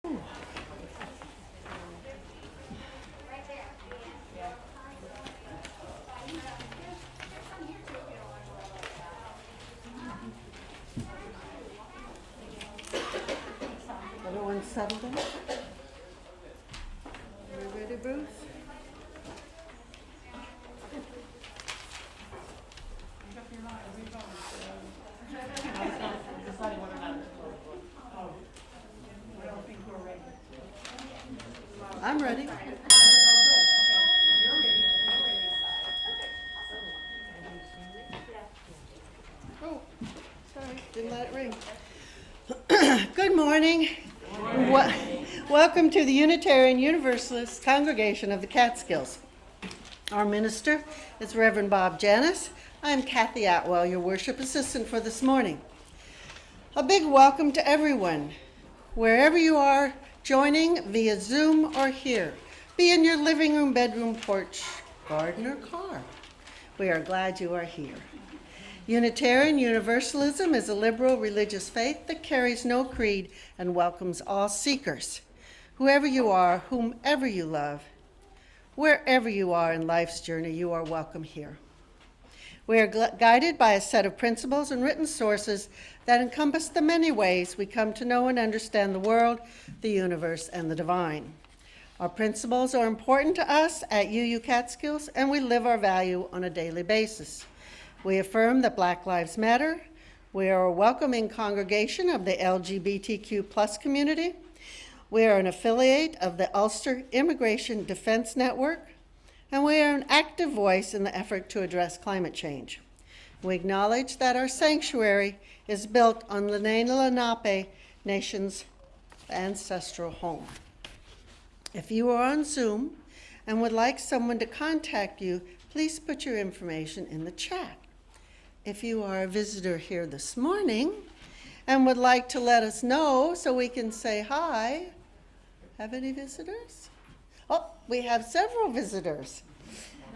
Everyone settled in? Are you ready, Bruce? I'm ready. Oh, sorry, didn't let it ring. Good morning. Welcome to the Unitarian Universalist Congregation of the Catskills. Our minister is Reverend Bob Janis. I'm Kathy Atwell, your worship assistant for this morning. A big welcome to everyone, wherever you are joining via Zoom or here. Be in your living room, bedroom, porch, garden, or car. We are glad you are here. Unitarian Universalism is a liberal religious faith that carries no creed and welcomes all seekers. Whoever you are, whomever you love, wherever you are in life's journey, you are welcome here. We are guided by a set of principles and written sources that encompass the many ways we come to know and understand the world, the universe, and the divine. Our principles are important to us at UU Catskills, and we live our value on a daily basis. We affirm that Black Lives Matter. We are a welcoming congregation of the LGBTQ+ community. We are an affiliate of the Ulster Immigration Defense Network, and we are an active voice in the effort to address climate change. We acknowledge that our sanctuary is built on the Lenape Nation's ancestral home. If you are on Zoom and would like someone to contact you, please put your information in the chat. If you are a visitor here this morning and would like to let us know so we can say hi, have any visitors? Oh, we have several visitors.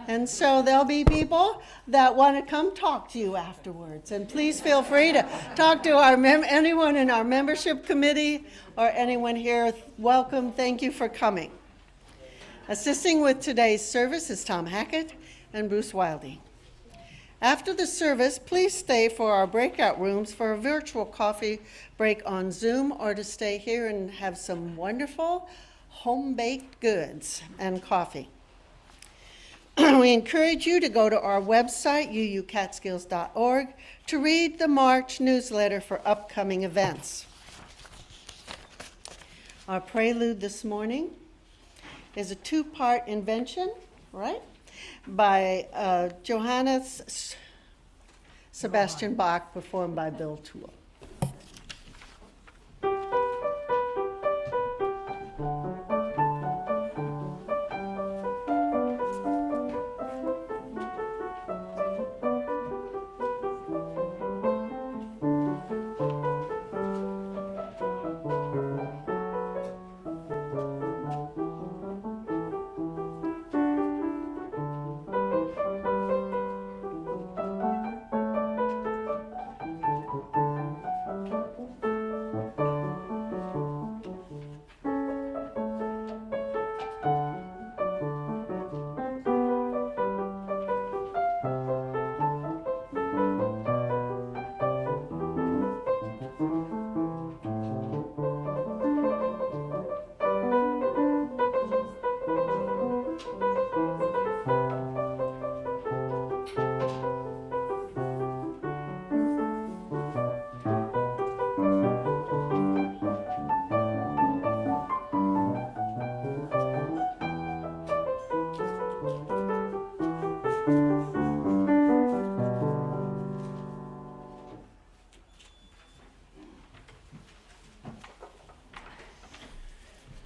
And so there'll be people that want to come talk to you afterwards. And please feel free to talk to anyone in our membership committee or anyone here. Welcome. Thank you for coming. Assisting with today's service is Tom Hackett and Bruce Wilding. After the service, please stay for our breakout rooms for a virtual coffee break on Zoom or to stay here and have some wonderful home-baked goods and coffee. We encourage you to go to our website, uucatskills.org, to read the March newsletter for upcoming events. Our prelude this morning is a two-part invention, right? By Johannes Sebastian Bach, performed by Bill Toole.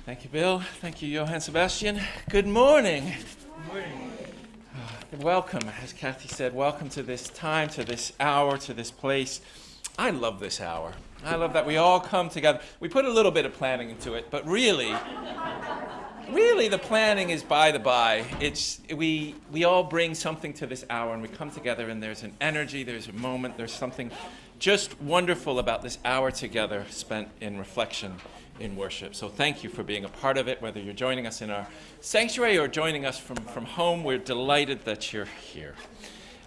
Thank you, Bill. Thank you, Johann Sebastian. Good morning. Good morning. Welcome, as Kathy said, welcome to this time, to this hour, to this place. I love this hour. I love that we all come together. We put a little bit of planning into it, but really the planning is by the by. It's we all bring something to this hour, and we come together, and there's an energy, there's a moment, there's something just wonderful about this hour together spent in reflection in worship. So thank you for being a part of it, whether you're joining us in our sanctuary or joining us from home. We're delighted that you're here.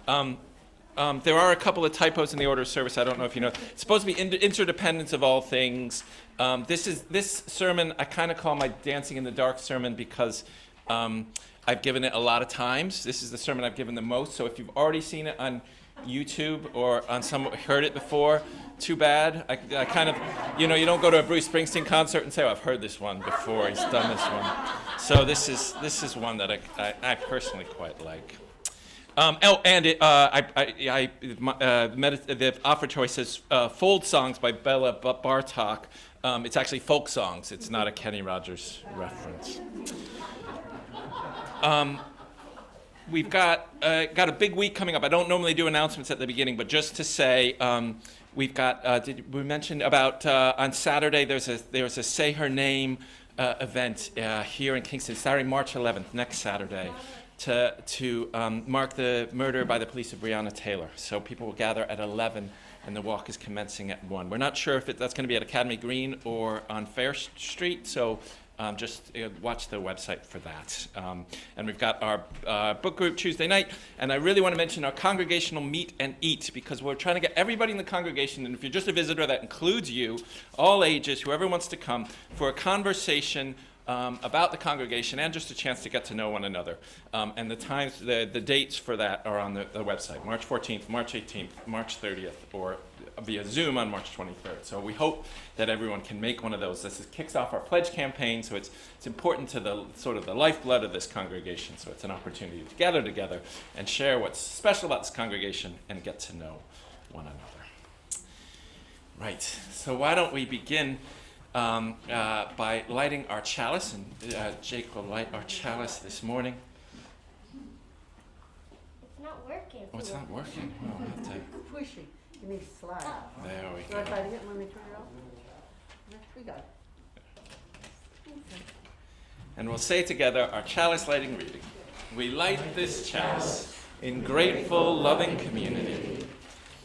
There are a couple of typos in the order of service. I don't know if you know. It's supposed to be interdependence of all things. This sermon I kind of call my Dancing in the Dark sermon because I've given it a lot of times. This is the sermon I've given the most. So if you've already seen it on YouTube or on heard it before, too bad. I kind of, you don't go to a Bruce Springsteen concert and say, "Oh, I've heard this one before. He's done this one." So this is one that I personally quite like. The offer choice says Fold Songs by Bela Bartok. It's actually folk songs. It's not a Kenny Rogers reference. We've got a big week coming up. I don't normally do announcements at the beginning, but just to say, we've got. Did we mention about on Saturday? There's a Say Her Name event here in Kingston, Saturday, March 11th, next Saturday, to mark the murder by the police of Breonna Taylor. So people will gather at 11, and the walk is commencing at 1. We're not sure if that's going to be at Academy Green or on Fair Street, so just watch the website for that. And we've got our book group Tuesday night, and I really want to mention our congregational meet and eat, because we're trying to get everybody in the congregation, and if you're just a visitor, that includes you, all ages, whoever wants to come, for a conversation about the congregation and just a chance to get to know one another. And the times, the dates for that are on the website, March 14th, March 18th, March 30th, or via Zoom on March 23rd. So we hope that everyone can make one of those. This kicks off our pledge campaign, so it's important to the sort of the lifeblood of this congregation. So it's an opportunity to gather together and share what's special about this congregation and get to know one another. Right, so why don't we begin by lighting our chalice, and Jake will light our chalice this morning. It's not working. Oh, it's not working. Oh, we'll have to. Pushy. You need to slide. There we You want to try go. to get when we turn it off? We got it. And we'll say together our chalice lighting reading. We light this chalice in grateful, loving community.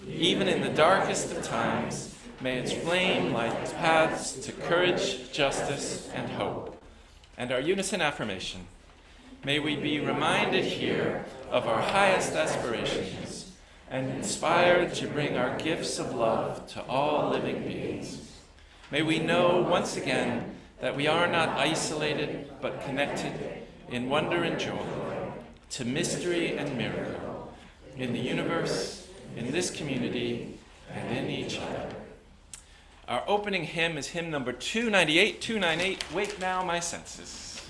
Even in the darkest of times, may its flame light paths to courage, justice, and hope. And our unison affirmation. May we be reminded here of our highest aspirations and inspired to bring our gifts of love to all living beings. May we know once again that we are not isolated but connected in wonder and joy, to mystery and miracle, in the universe, in this community, and in each other. Our opening hymn is hymn number 298, Wake Now My Senses.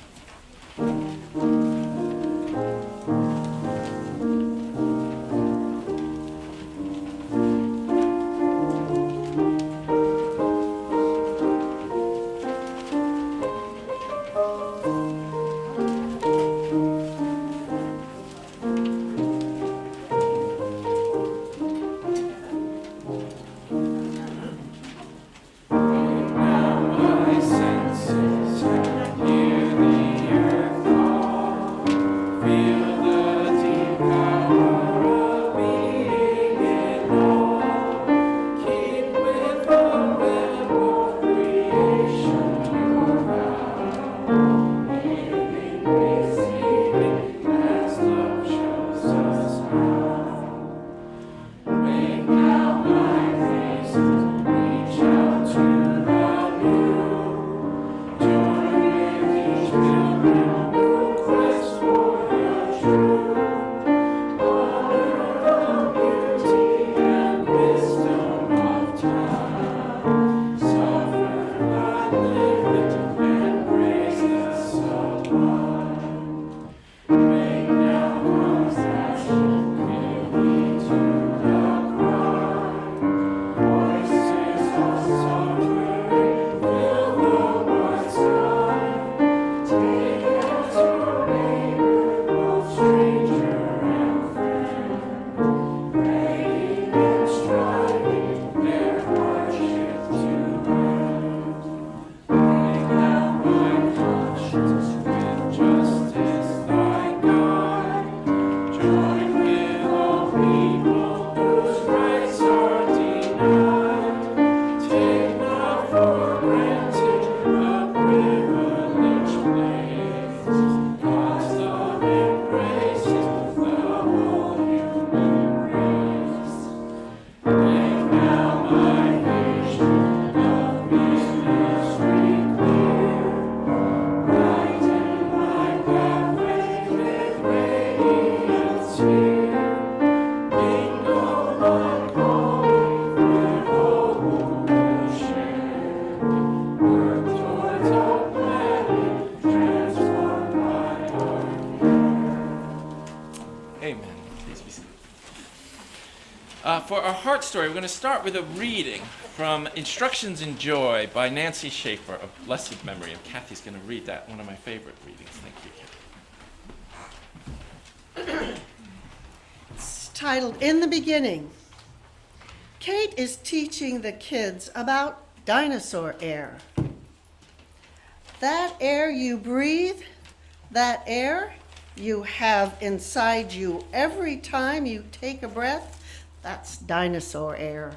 Hear the earth For our heart story, we're going to start with a reading from Instructions in Joy by Nancy Schaefer of blessed memory. And Kathy's going to read that, one of my favorite readings. Thank you, Kathy. It's titled, In the Beginning. Kate is teaching the kids about dinosaur air. That air you breathe, that air you have inside you every time you take a breath, that's dinosaur air,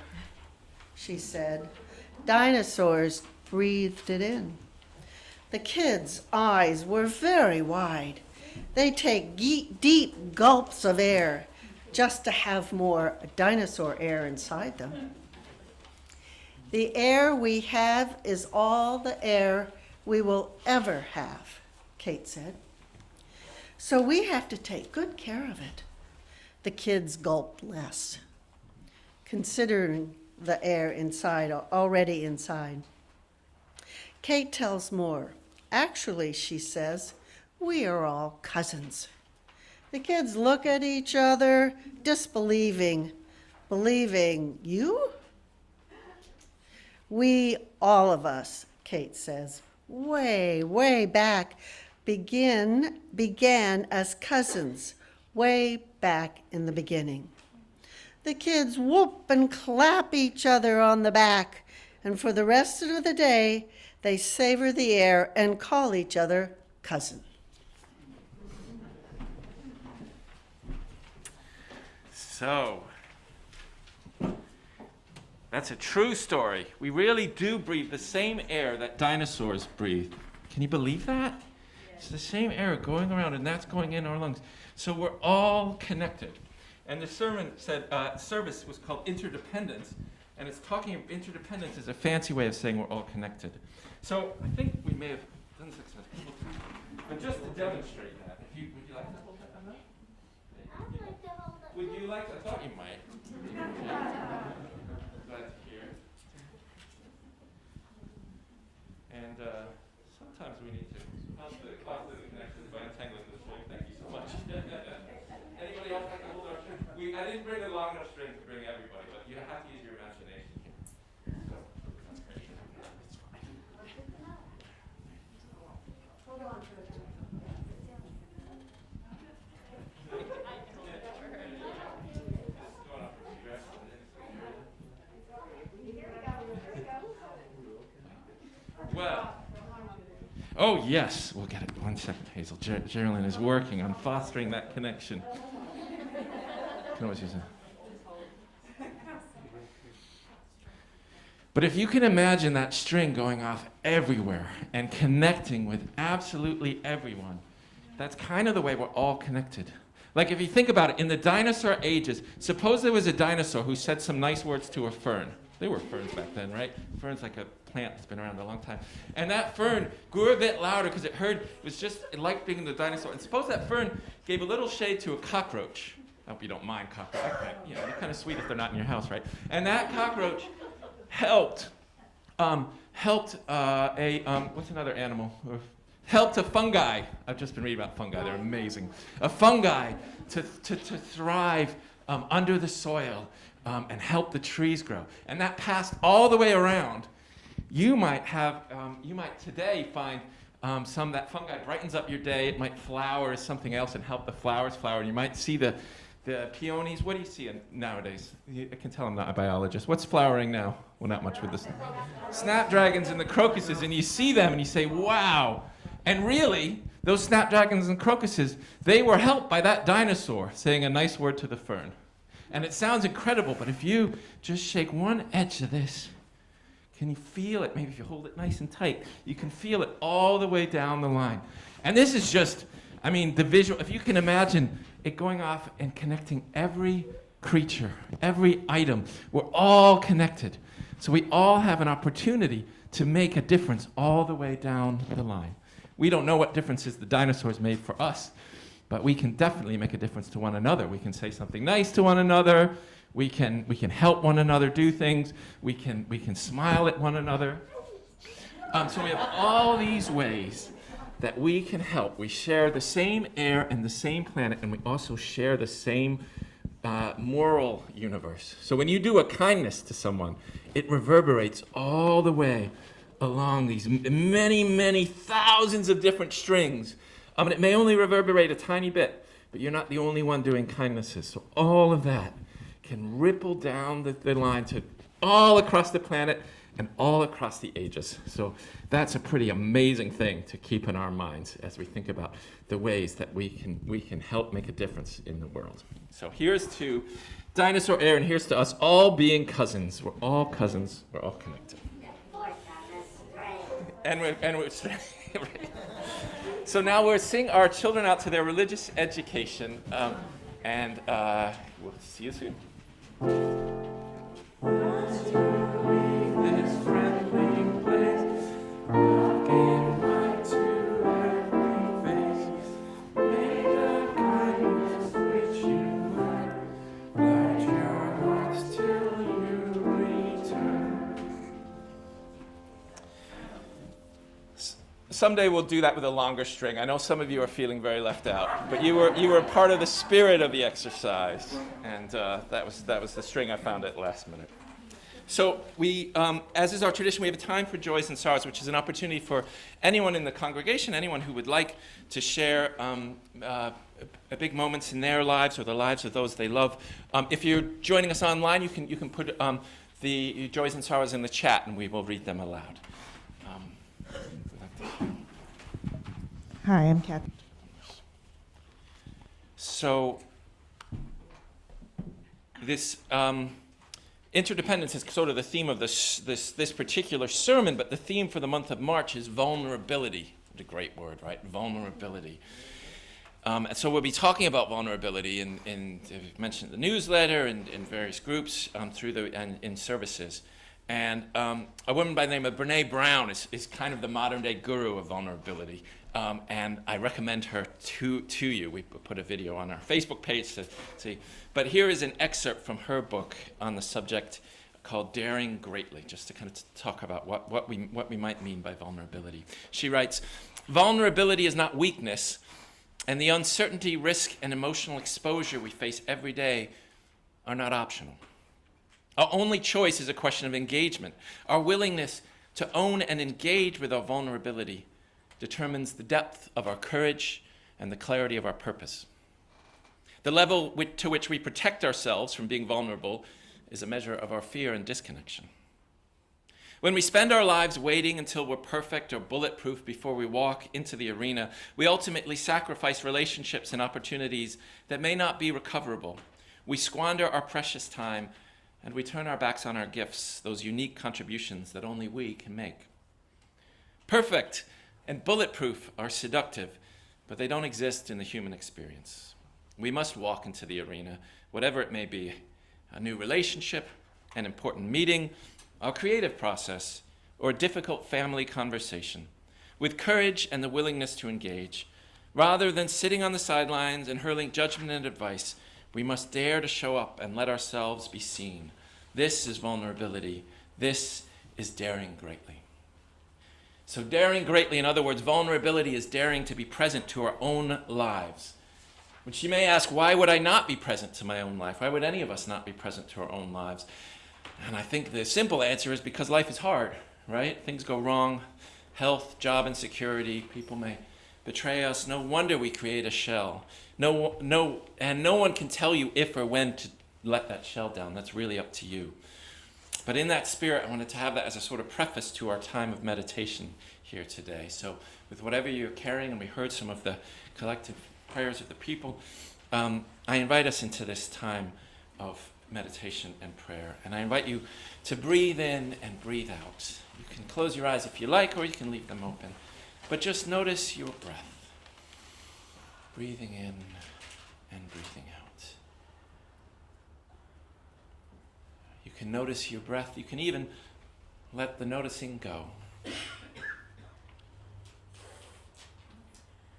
she said. Dinosaurs breathed it in. The kids' eyes were very wide. They take deep gulps of air just to have more dinosaur air inside them. The air we have is all the air we will ever have, Kate said. So we have to take good care of it. The kids gulped less, considering the air inside, already inside. Kate tells more. Actually, she says, we are all cousins. The kids look at each other, disbelieving, believing, you? We, all of us, Kate says, way back, began as cousins, way back in the beginning. The kids whoop and clap each other on the back, and for the rest of the day, they savor the air and call each other cousin. So, that's a true story. We really do breathe the same air that dinosaurs breathe. Can you believe that? Yeah. It's the same air going around, and that's going in our lungs. So we're all connected. And the sermon said, service was called Interdependence, and it's talking, interdependence is a fancy way of saying we're all connected. So I think we may have done this a couple times. But just to demonstrate that, would you like to hold that on that? I'd like to hold it. Would you like to? I thought you might. Glad to hear. And sometimes we need to help the positive connections by untangling the string. Thank you so much. Anybody else like to hold our string? I didn't bring a long enough string to bring everybody, but you have to use your imagination here. So, that's great. It's fine. Hold on to it. Well, oh yes, we'll get it. 1 second, Hazel. Geraldine is working on fostering that connection. Can always use it. But if you can imagine that string going off everywhere and connecting with absolutely everyone, that's kind of the way we're all connected. Like if you think about it, in the dinosaur ages, suppose there was a dinosaur who said some nice words to a fern. They were ferns back then, right? Fern's like a plant that's been around a long time. And that fern grew a bit louder because it liked being the dinosaur. And suppose that fern gave a little shade to a cockroach. I hope you don't mind cockroaches. They're kind of sweet if they're not in your house, right? And that cockroach helped what's another animal? Helped a fungi. I've just been reading about fungi. They're amazing. A fungi to thrive under the soil and help the trees grow. And that passed all the way around. You might today find some that fungi brightens up your day. It might flower as something else and help the flowers flower. And you might see the peonies. What do you see nowadays? I can tell I'm not a biologist. What's flowering now? Well, not much with the snapdragons and the crocuses. And you see them and you say, wow. And really, those snapdragons and crocuses, they were helped by that dinosaur saying a nice word to the fern. And it sounds incredible, but if you just shake one edge of this, can you feel it? Maybe if you hold it nice and tight, you can feel it all the way down the line. And this is just, the visual, if you can imagine it going off and connecting every creature, every item, we're all connected. So we all have an opportunity to make a difference all the way down the line. We don't know what differences the dinosaurs made for us, but we can definitely make a difference to one another. We can say something nice to one another. We can help one another do things. We can smile at one another. So we have all these ways that we can help. We share the same air and the same planet, and we also share the same moral universe. So when you do a kindness to someone, it reverberates all the way along these many, many thousands of different strings. And it may only reverberate a tiny bit, but you're not the only one doing kindnesses. So all of that can ripple down the line to all across the planet and all across the ages. So that's a pretty amazing thing to keep in our minds as we think about the ways that we can help make a difference in the world. So here's to Dinosaur Air, and here's to us all being cousins. We're all cousins. We're all connected. And we're So now we're seeing our children out to their religious education, and we'll see you soon. This friendly place, God gave light to every face. May the kindness which you learn guide your hearts till you return. Someday we'll do that with a longer string. I know some of you are feeling very left out, but you were part of the spirit of the exercise, and that was the string I found at last minute. So we, as is our tradition, we have a time for joys and sorrows, which is an opportunity for anyone in the congregation, anyone who would like to share big moments in their lives or the lives of those they love. If you're joining us online, you can put the joys and sorrows in the chat, and we will read them aloud. Hi, I'm Kathy. So this interdependence is sort of the theme of this particular sermon, but the theme for the month of March is vulnerability. What a great word, right? Vulnerability. And so we'll be talking about vulnerability in mentioned the newsletter and in various groups in services. And a woman by the name of Brene Brown is kind of the modern day guru of vulnerability. And I recommend her to you. We put a video on our Facebook page to see. But here is an excerpt from her book on the subject called Daring Greatly, just to kind of talk about what we might mean by vulnerability. She writes, "Vulnerability is not weakness, and the uncertainty, risk, and emotional exposure we face every day are not optional. Our only choice is a question of engagement. Our willingness to own and engage with our vulnerability determines the depth of our courage and the clarity of our purpose. The level to which we protect ourselves from being vulnerable is a measure of our fear and disconnection. When we spend our lives waiting until we're perfect or bulletproof before we walk into the arena, we ultimately sacrifice relationships and opportunities that may not be recoverable. We squander our precious time, and we turn our backs on our gifts, those unique contributions that only we can make. Perfect and bulletproof are seductive, but they don't exist in the human experience. We must walk into the arena, whatever it may be, a new relationship, an important meeting, a creative process, or a difficult family conversation, with courage and the willingness to engage. Rather than sitting on the sidelines and hurling judgment and advice, we must dare to show up and let ourselves be seen. This is vulnerability. This is daring greatly." So daring greatly, in other words, vulnerability is daring to be present to our own lives. Which you may ask, why would I not be present to my own life? Why would any of us not be present to our own lives? And I think the simple answer is because life is hard, right? Things go wrong. Health, job insecurity, people may betray us. No wonder we create a shell. And no one can tell you if or when to let that shell down. That's really up to you. But in that spirit, I wanted to have that as a sort of preface to our time of meditation here today. So with whatever you're carrying, and we heard some of the collective prayers of the people, I invite us into this time of meditation and prayer. And I invite you to breathe in and breathe out. You can close your eyes if you like, or you can leave them open. But just notice your breath. Breathing in and breathing out. You can notice your breath. You can even let the noticing go.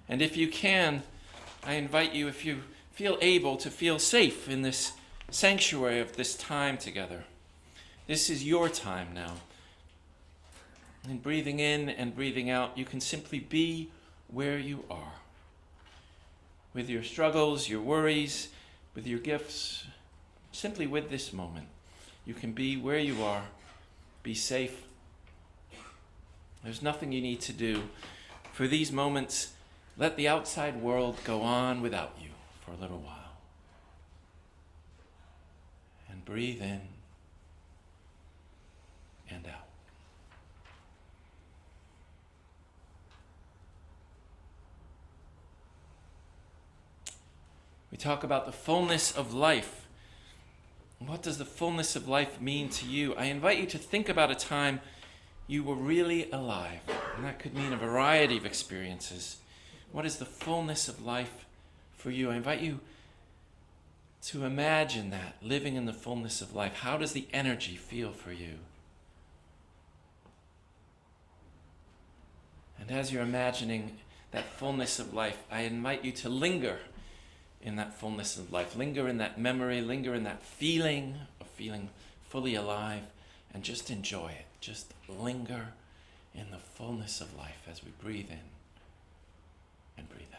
And if you can, I invite you, if you feel able, to feel safe in this sanctuary of this time together. This is your time now. And breathing in and breathing out, you can simply be where you are. With your struggles, your worries, with your gifts, simply with this moment. You can be where you are, be safe. There's nothing you need to do. For these moments, let the outside world go on without you for a little while. And breathe in and out. We talk about the fullness of life. What does the fullness of life mean to you? I invite you to think about a time you were really alive. And that could mean a variety of experiences. What is the fullness of life for you? I invite you to imagine that, living in the fullness of life. How does the energy feel for you? And as you're imagining that fullness of life, I invite you to linger in that fullness of life. Linger in that memory, linger in that feeling of feeling fully alive, and just enjoy it. Just linger in the fullness of life as we breathe in and breathe out.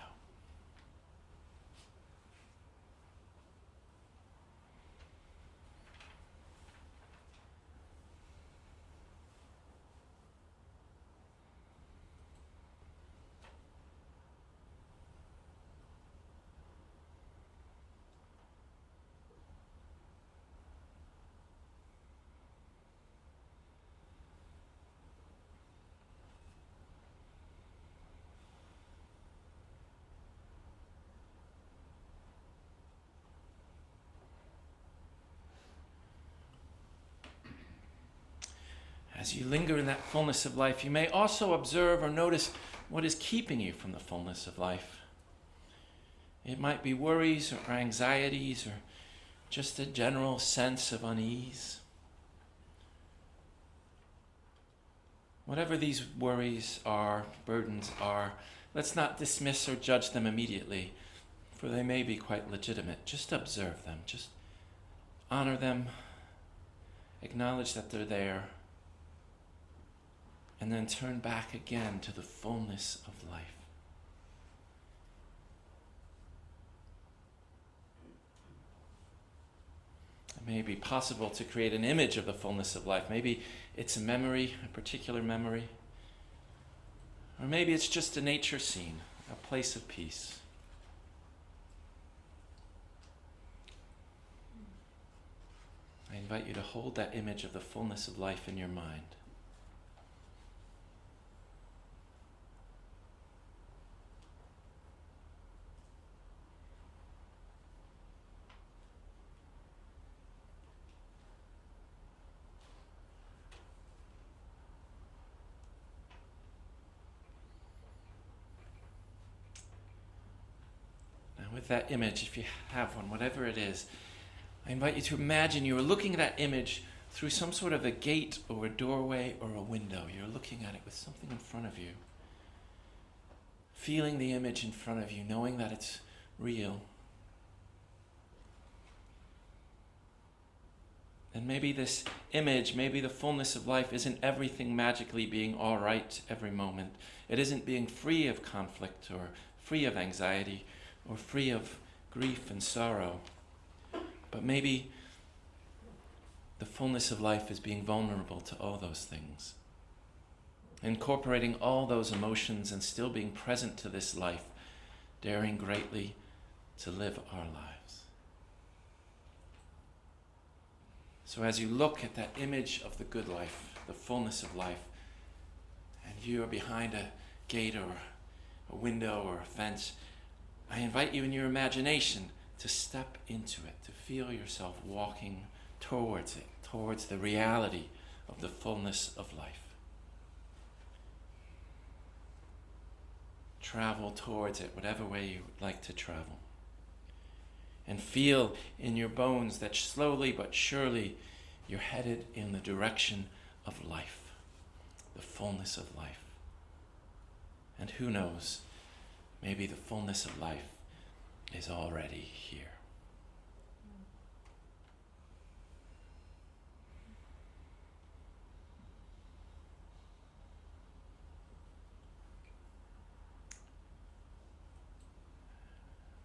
As you linger in that fullness of life, you may also observe or notice what is keeping you from the fullness of life. It might be worries or anxieties or just a general sense of unease. Whatever these worries are, burdens are, let's not dismiss or judge them immediately, for they may be quite legitimate. Just observe them. Just honor them. Acknowledge that they're there. And then turn back again to the fullness of life. It may be possible to create an image of the fullness of life. Maybe it's a memory, a particular memory. Or maybe it's just a nature scene, a place of peace. I invite you to hold that image of the fullness of life in your mind. With that image, if you have one, whatever it is, I invite you to imagine you are looking at that image through some sort of a gate or a doorway or a window. You're looking at it with something in front of you. Feeling the image in front of you, knowing that it's real. And maybe this image, maybe the fullness of life isn't everything magically being all right every moment. It isn't being free of conflict or free of anxiety or free of grief and sorrow. But maybe the fullness of life is being vulnerable to all those things. Incorporating all those emotions and still being present to this life, daring greatly to live our lives. So as you look at that image of the good life, the fullness of life, and you are behind a gate or a window or a fence, I invite you in your imagination to step into it, to feel yourself walking towards it, towards the reality of the fullness of life. Travel towards it, whatever way you would like to travel. And feel in your bones that slowly but surely you're headed in the direction of life, the fullness of life. And who knows, maybe the fullness of life is already here.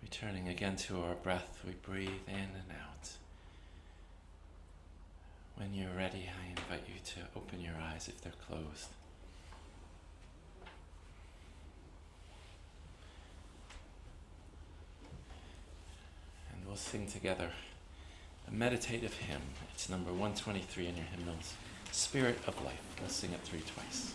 Returning again to our breath, we breathe in and out. When you're ready, I invite you to open your eyes if they're closed. And we'll sing together a meditative hymn. It's number 123 in your hymnals, Spirit of Life. We'll sing it through twice.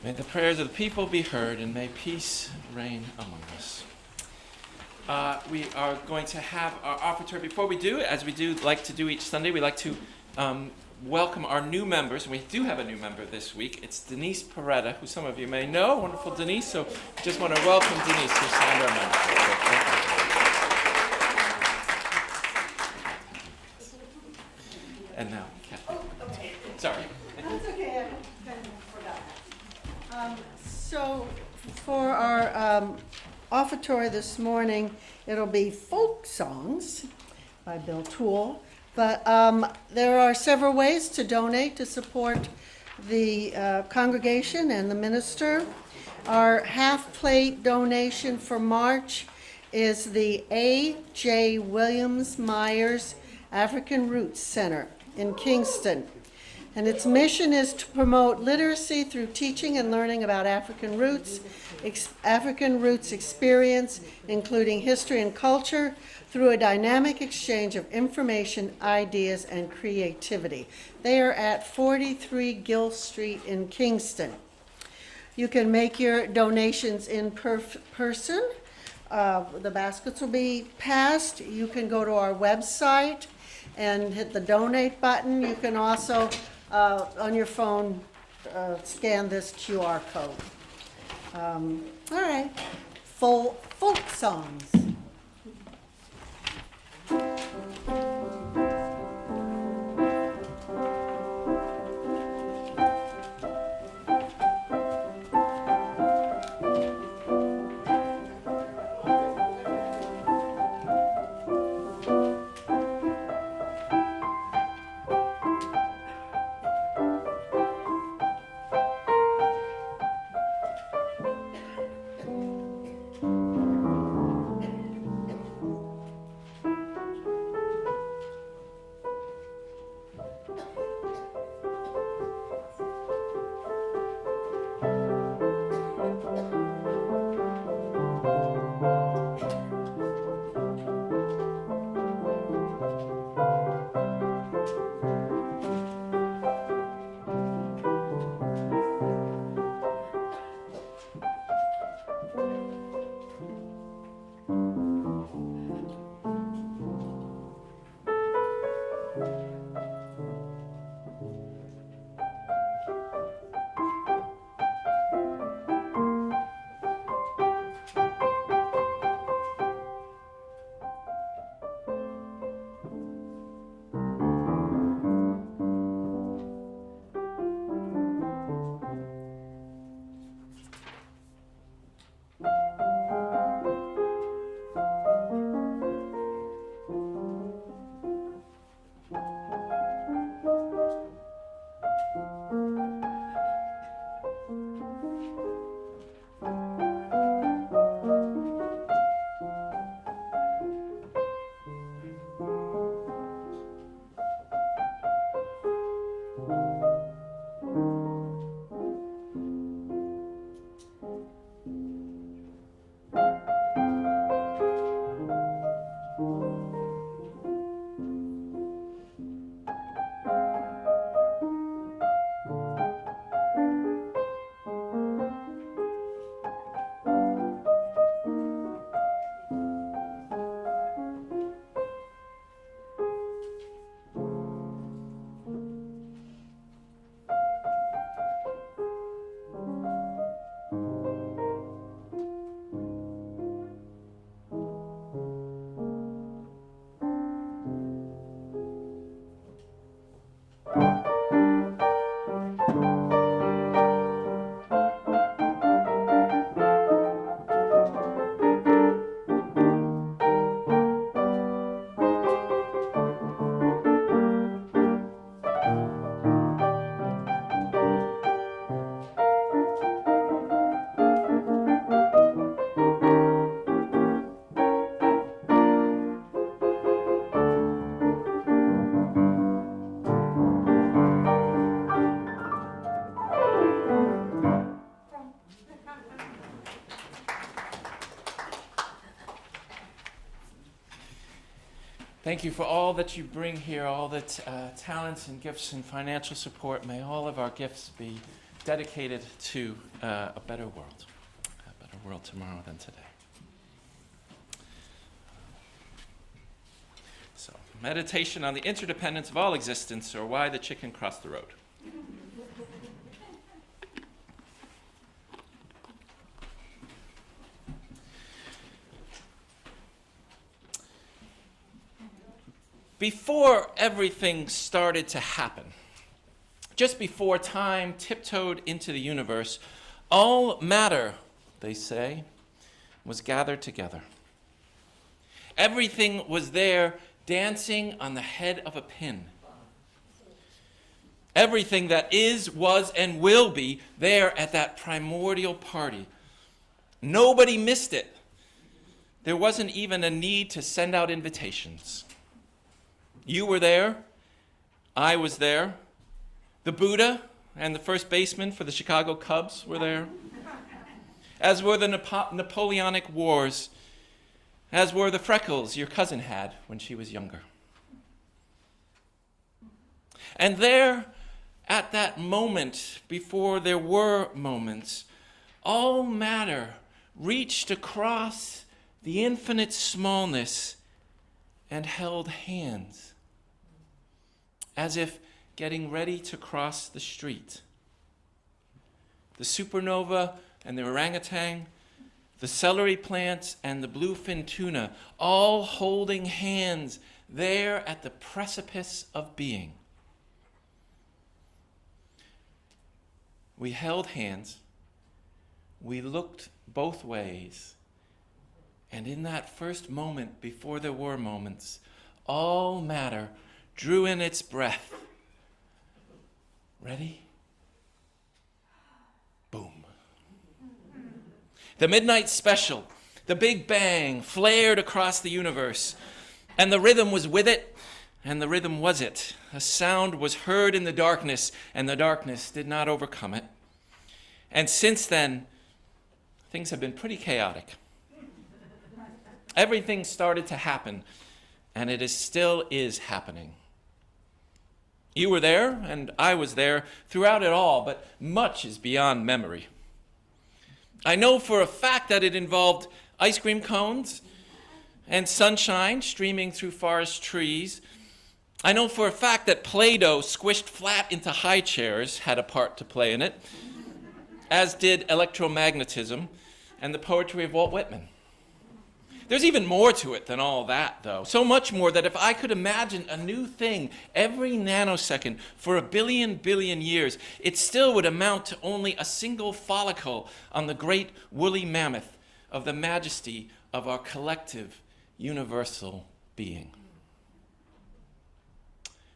May the prayers of the people be heard, and may peace reign among us. We are going to have our offertory. Before we do, as we do like to do each Sunday, we like to welcome our new members. And we do have a new member this week. It's Denise Peretta, who some of you may know. Wonderful Denise. So just want to welcome Denise, who signed our membership. And now, Kathy. Oh, okay. Sorry. That's okay, I kind of forgot. So for our offertory this morning, it'll be folk songs by Bill Toole. But there are several ways to donate to support the congregation and the minister. Our half-plate donation for March is the A.J. Williams Myers African Roots Center in Kingston. And its mission is to promote literacy through teaching and learning about African roots experience, including history and culture, through a dynamic exchange of information, ideas, and creativity. They are at 43 Gill Street in Kingston. You can make your donations in person. The baskets will be passed. You can go to our website and hit the donate button. You can also, on your phone, scan this QR code. All right, folk songs. Thank you for all that you bring here, all the talents and gifts and financial support. May all of our gifts be dedicated to a better world tomorrow than today. So, meditation on the interdependence of all existence, or why the chicken crossed the road. Before everything started to happen, just before time tiptoed into the universe, all matter, they say, was gathered together. Everything was there dancing on the head of a pin. Everything that is, was, and will be there at that primordial party. Nobody missed it. There wasn't even a need to send out invitations. You were there. I was there. The Buddha and the first baseman for the Chicago Cubs were there. As were the Napoleonic Wars. As were the freckles your cousin had when she was younger. And there, at that moment, before there were moments, all matter reached across the infinite smallness and held hands, as if getting ready to cross the street. The supernova and the orangutan, the celery plants and the bluefin tuna, all holding hands there at the precipice of being. We held hands, we looked both ways, and in that first moment before there were moments, all matter drew in its breath. Ready? Boom. The midnight special, the Big Bang, flared across the universe, and the rhythm was with it, and the rhythm was it. A sound was heard in the darkness, and the darkness did not overcome it. And since then, things have been pretty chaotic. Everything started to happen, and it still is happening. You were there, and I was there throughout it all, but much is beyond memory. I know for a fact that it involved ice cream cones and sunshine streaming through forest trees. I know for a fact that Play-Doh squished flat into high chairs had a part to play in it, as did electromagnetism and the poetry of Walt Whitman. There's even more to it than all that, though. So much more that if I could imagine a new thing every nanosecond for 1 billion years, it still would amount to only a single follicle on the great woolly mammoth of the majesty of our collective universal being.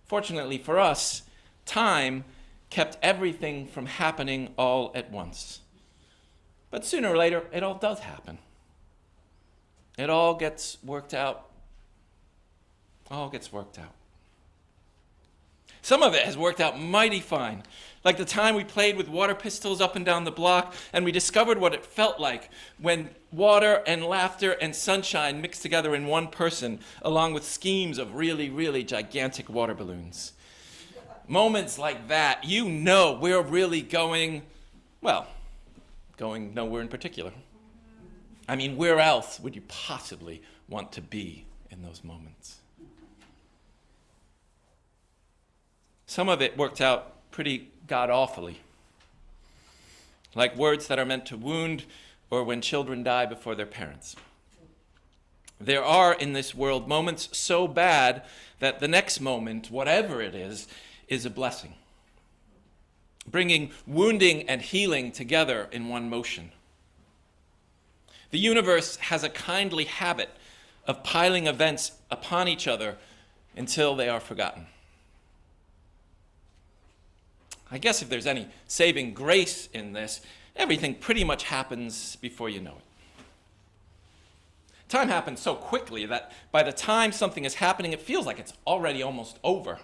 Fortunately for us, time kept everything from happening all at once. But sooner or later, it all does happen. It all gets worked out. All gets worked out. Some of it has worked out mighty fine. Like the time we played with water pistols up and down the block, and we discovered what it felt like when water and laughter and sunshine mixed together in one person, along with schemes of really, really gigantic water balloons. Moments like that, you know we're really going nowhere in particular. I mean, where else would you possibly want to be in those moments? Some of it worked out pretty god-awfully, like words that are meant to wound or when children die before their parents. There are in this world moments so bad that the next moment, whatever it is a blessing, bringing wounding and healing together in one motion. The universe has a kindly habit of piling events upon each other until they are forgotten. I guess if there's any saving grace in this, everything pretty much happens before you know it. Time happens so quickly that by the time something is happening, it feels like it's already almost over.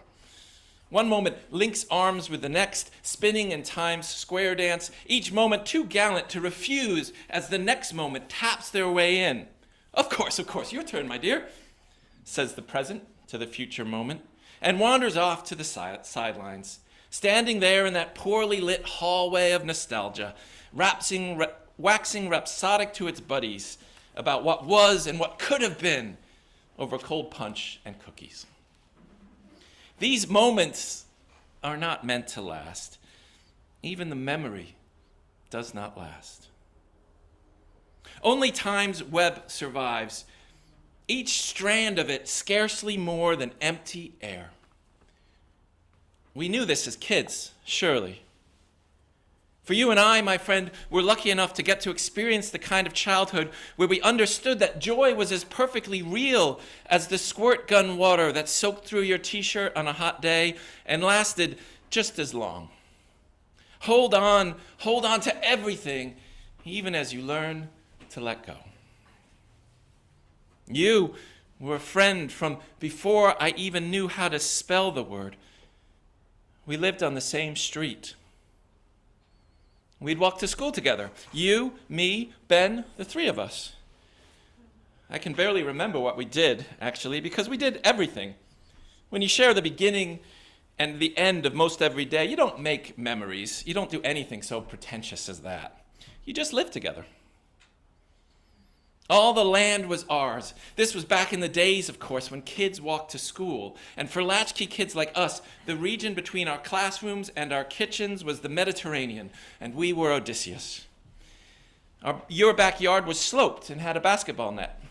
One moment links arms with the next, spinning in time's square dance, each moment too gallant to refuse as the next moment taps their way in. Of course, your turn, my dear. says the present to the future moment, and wanders off to the sidelines, standing there in that poorly lit hallway of nostalgia, waxing rhapsodic to its buddies about what was and what could have been over cold punch and cookies. These moments are not meant to last. Even the memory does not last. Only time's web survives, each strand of it scarcely more than empty air. We knew this as kids, surely. For you and I, my friend, were lucky enough to get to experience the kind of childhood where we understood that joy was as perfectly real as the squirt gun water that soaked through your t-shirt on a hot day and lasted just as long. Hold on to everything, even as you learn to let go. You were a friend from before I even knew how to spell the word. We lived on the same street. We'd walk to school together. You, me, Ben, the three of us. I can barely remember what we did, actually, because we did everything. When you share the beginning and the end of most every day, you don't make memories. You don't do anything so pretentious as that. You just live together. All the land was ours. This was back in the days, of course, when kids walked to school. And for latchkey kids like us, the region between our classrooms and our kitchens was the Mediterranean, and we were Odysseus. Your backyard was sloped and had a basketball net.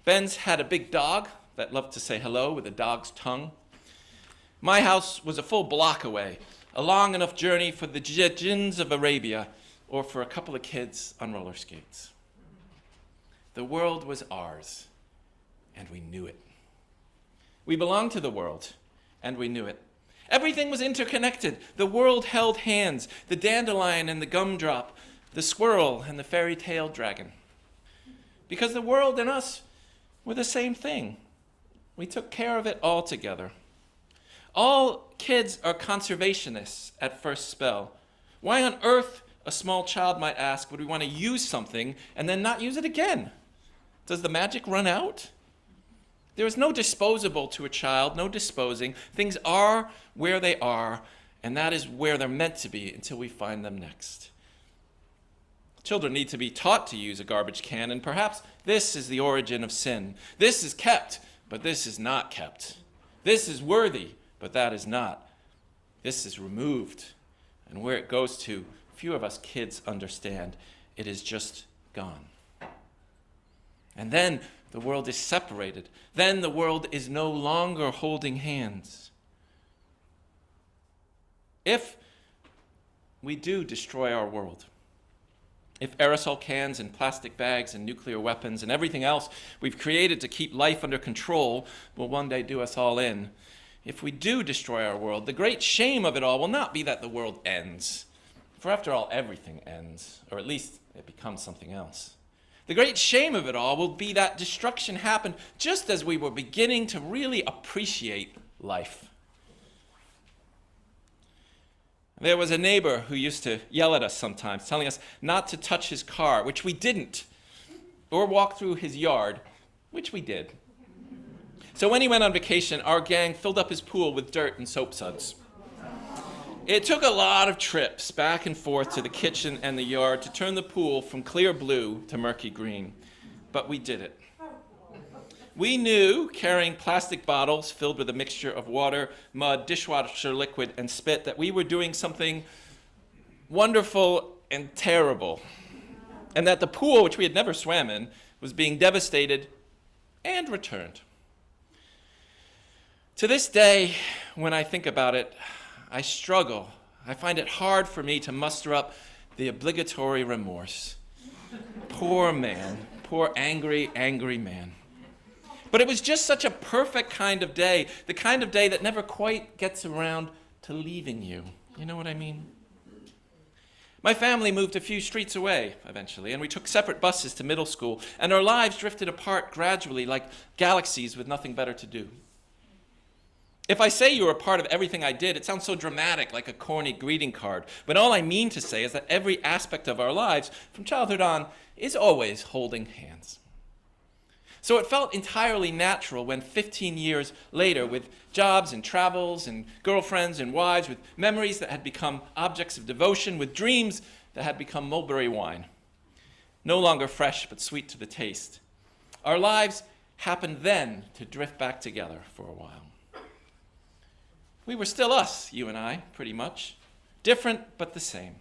Ben's had a big dog that loved to say hello with a dog's tongue. My house was a full block away, a long enough journey for the jinns of Arabia or for a couple of kids on roller skates. The world was ours, and we knew it. We belonged to the world, and we knew it. Everything was interconnected. The world held hands, the dandelion and the gumdrop, the squirrel and the fairy tale dragon. Because the world and us were the same thing. We took care of it all together. All kids are conservationists at first spell. Why on earth, a small child might ask, would we want to use something and then not use it again? Does the magic run out? There is no disposable to a child, no disposing. Things are where they are, and that is where they're meant to be until we find them next. Children need to be taught to use a garbage can, and perhaps this is the origin of sin. This is kept, but this is not kept. This is worthy, but that is not. This is removed, and where it goes to, few of us kids understand. It is just gone. And then the world is separated. Then the world is no longer holding hands. If we do destroy our world, if aerosol cans and plastic bags and nuclear weapons and everything else we've created to keep life under control will one day do us all in, if we do destroy our world, the great shame of it all will not be that the world ends. For after all, everything ends, or at least it becomes something else. The great shame of it all will be that destruction happened just as we were beginning to really appreciate life. There was a neighbor who used to yell at us sometimes, telling us not to touch his car, which we didn't, or walk through his yard, which we did. So when he went on vacation, our gang filled up his pool with dirt and soap suds. It took a lot of trips back and forth to the kitchen and the yard to turn the pool from clear blue to murky green, but we did it. We knew, carrying plastic bottles filled with a mixture of water, mud, dishwasher liquid, and spit, that we were doing something wonderful and terrible, and that the pool, which we had never swam in, was being devastated and returned. To this day, when I think about it, I struggle. I find it hard for me to muster up the obligatory remorse. Poor man, poor angry, angry man. But it was just such a perfect kind of day, the kind of day that never quite gets around to leaving you. You know what I mean? My family moved a few streets away eventually, and we took separate buses to middle school, and our lives drifted apart gradually like galaxies with nothing better to do. If I say you were a part of everything I did, it sounds so dramatic, like a corny greeting card. But all I mean to say is that every aspect of our lives, from childhood on, is always holding hands. So it felt entirely natural when 15 years later, with jobs and travels and girlfriends and wives, with memories that had become objects of devotion, with dreams that had become mulberry wine, no longer fresh but sweet to the taste, our lives happened then to drift back together for a while. We were still us, you and I, pretty much. Different but the same.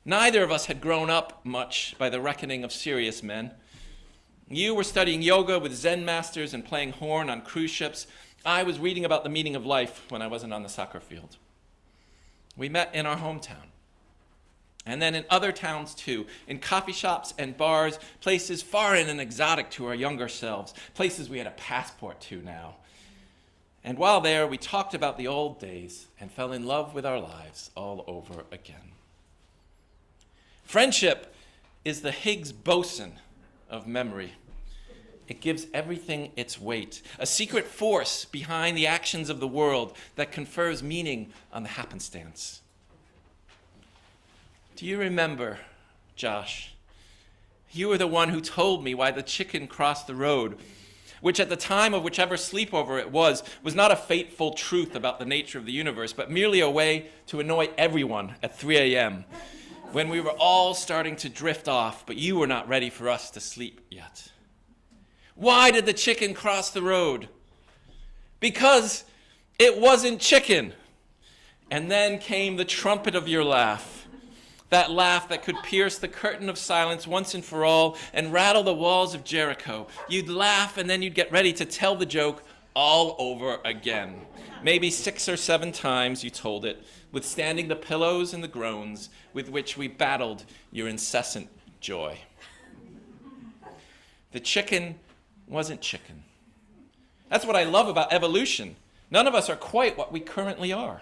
Neither of us had grown up much by the reckoning of serious men. You were studying yoga with Zen masters and playing horn on cruise ships. I was reading about the meaning of life when I wasn't on the soccer field. We met in our hometown. And then in other towns too, in coffee shops and bars, places foreign and exotic to our younger selves, places we had a passport to now. And while there, we talked about the old days and fell in love with our lives all over again. Friendship is the Higgs boson of memory. It gives everything its weight, a secret force behind the actions of the world that confers meaning on the happenstance. Do you remember, Josh? You were the one who told me why the chicken crossed the road, which at the time of whichever sleepover it was not a fateful truth about the nature of the universe, but merely a way to annoy everyone at 3 a.m., when we were all starting to drift off, but you were not ready for us to sleep yet. Why did the chicken cross the road? Because it wasn't chicken. And then came the trumpet of your laugh, that laugh that could pierce the curtain of silence once and for all and rattle the walls of Jericho. You'd laugh and then you'd get ready to tell the joke all over again. Maybe 6 or 7 times you told it, withstanding the pillows and the groans with which we battled your incessant joy. The chicken wasn't chicken. That's what I love about evolution. None of us are quite what we currently are.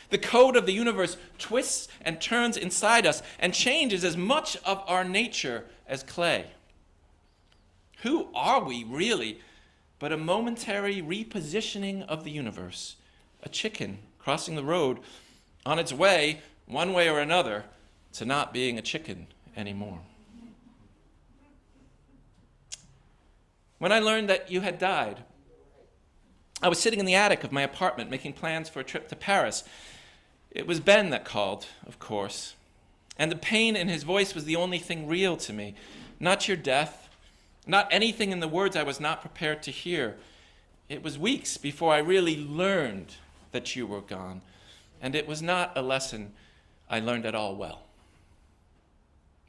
The code of the universe twists and turns inside us and changes as much of our nature as clay. Who are we really but a momentary repositioning of the universe, a chicken crossing the road on its way, one way or another, to not being a chicken anymore? When I learned that you had died, I was sitting in the attic of my apartment making plans for a trip to Paris. It was Ben that called, of course, and the pain in his voice was the only thing real to me, not your death, not anything in the words I was not prepared to hear. It was weeks before I really learned that you were gone, and it was not a lesson I learned at all well.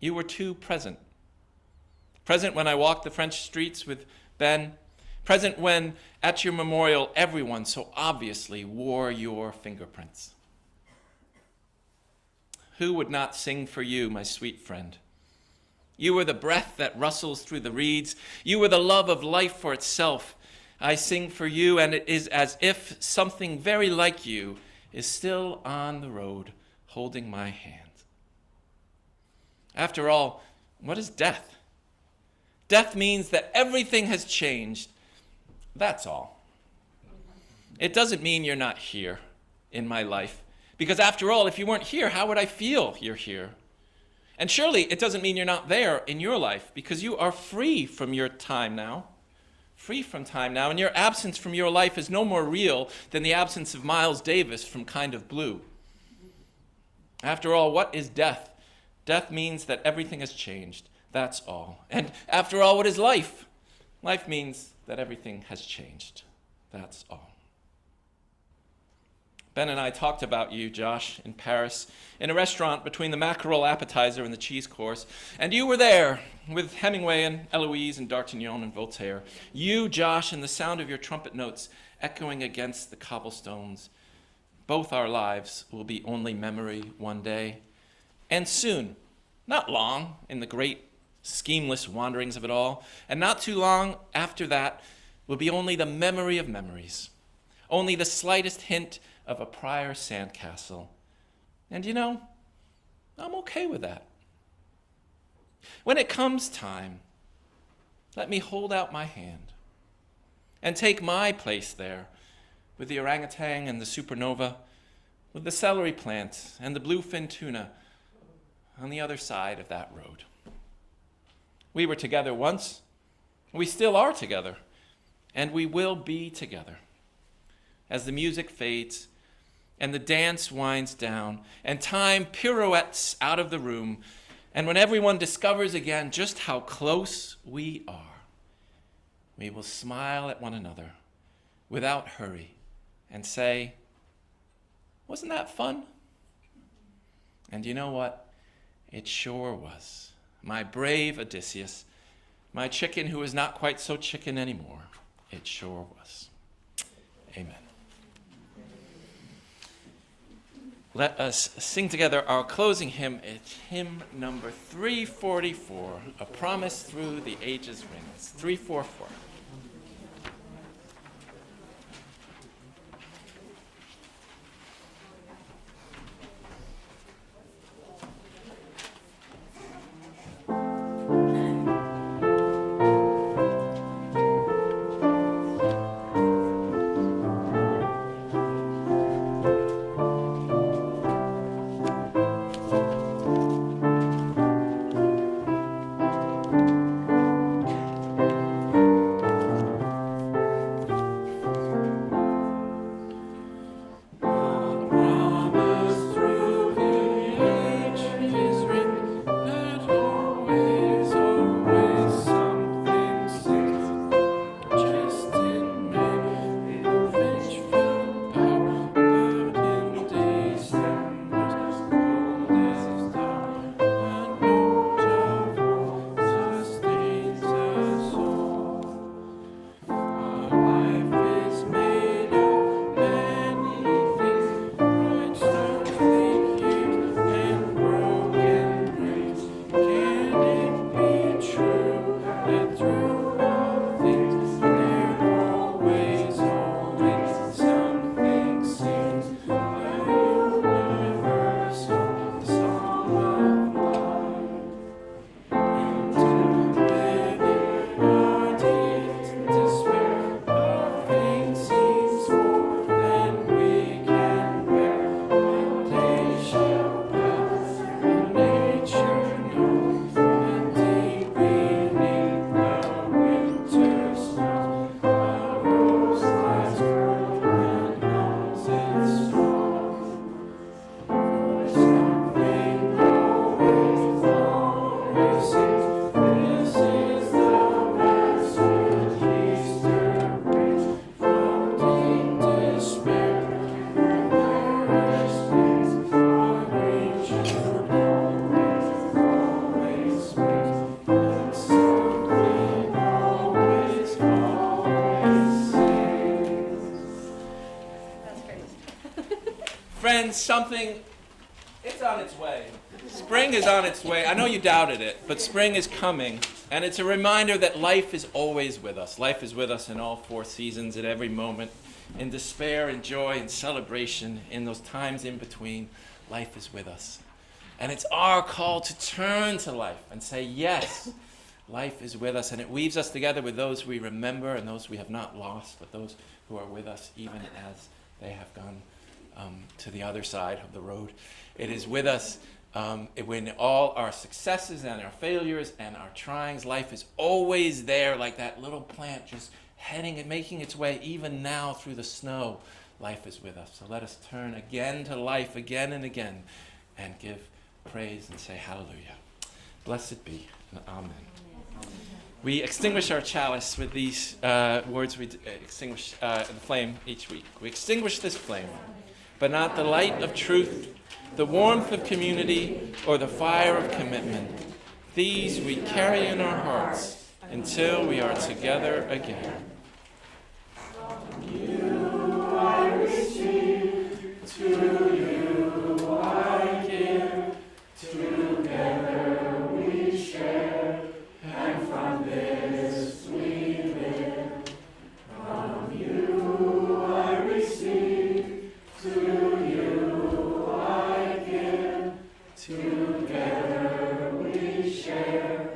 You were too present. Present when I walked the French streets with Ben, present when, at your memorial, everyone so obviously wore your fingerprints. Who would not sing for you, my sweet friend? You were the breath that rustles through the reeds. You were the love of life for itself. I sing for you, and it is as if something very like you is still on the road, holding my hand. After all, what is death? Death means that everything has changed. That's all. It doesn't mean you're not here in my life. Because after all, if you weren't here, how would I feel you're here? And surely it doesn't mean you're not there in your life, because you are free from your time now. Free from time now, and your absence from your life is no more real than the absence of Miles Davis from Kind of Blue. After all, what is death? Death means that everything has changed. That's all. And after all, what is life? Life means that everything has changed. That's all. Ben and I talked about you, Josh, in Paris, in a restaurant between the mackerel appetizer and the cheese course. And you were there with Hemingway and Eloise and D'Artagnan and Voltaire. You, Josh, and the sound of your trumpet notes echoing against the cobblestones. Both our lives will be only memory one day. And soon, not long in the great schemeless wanderings of it all, and not too long after that will be only the memory of memories, only the slightest hint of a prior sandcastle. And you know, I'm okay with that. When it comes time, let me hold out my hand and take my place there with the orangutan and the supernova, with the celery plant and the bluefin tuna on the other side of that road. We were together once, We still are together, and we will be together. As the music fades, and the dance winds down, and time pirouettes out of the room, and when everyone discovers again just how close we are, we will smile at one another without hurry and say, "Wasn't that fun?" And you know what? It sure was. My brave Odysseus, my chicken who is not quite so chicken anymore, it sure was. Amen. Let us sing together our closing hymn. It's hymn number 344, A Promise Through the Ages Rings. 344. Friends, it's on its way. Spring is on its way. I know you doubted it, but spring is coming. And it's a reminder that life is always with us. Life is with us in all four seasons, at every moment. In despair, in joy, in celebration, in those times in between, life is with us. And it's our call to turn to life and say, yes, life is with us. And it weaves us together with those we remember and those we have not lost, but those who are with us even as they have gone to the other side of the road. It is with us when all our successes and our failures and our tryings, life is always there like that little plant just heading and making its way even now through the snow. Life is with us. So let us turn again to life again and again and give praise and say hallelujah. Blessed be and amen. We extinguish our chalice with these words we extinguish the flame each week. We extinguish this flame, but not the light of truth, the warmth of community, or the fire of commitment. These we carry in our hearts until we are together again. From you I receive, to you I give, together we share, and from this we live. From you I receive, to you I give, together we share,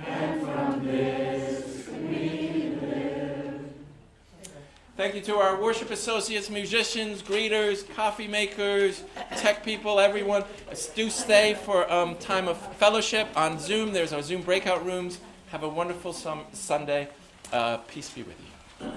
and from this we live. Thank you to our worship associates, musicians, greeters, coffee makers, tech people, everyone. Do stay for time of fellowship on Zoom. There's our Zoom breakout rooms. Have a wonderful Sunday. Peace be with you.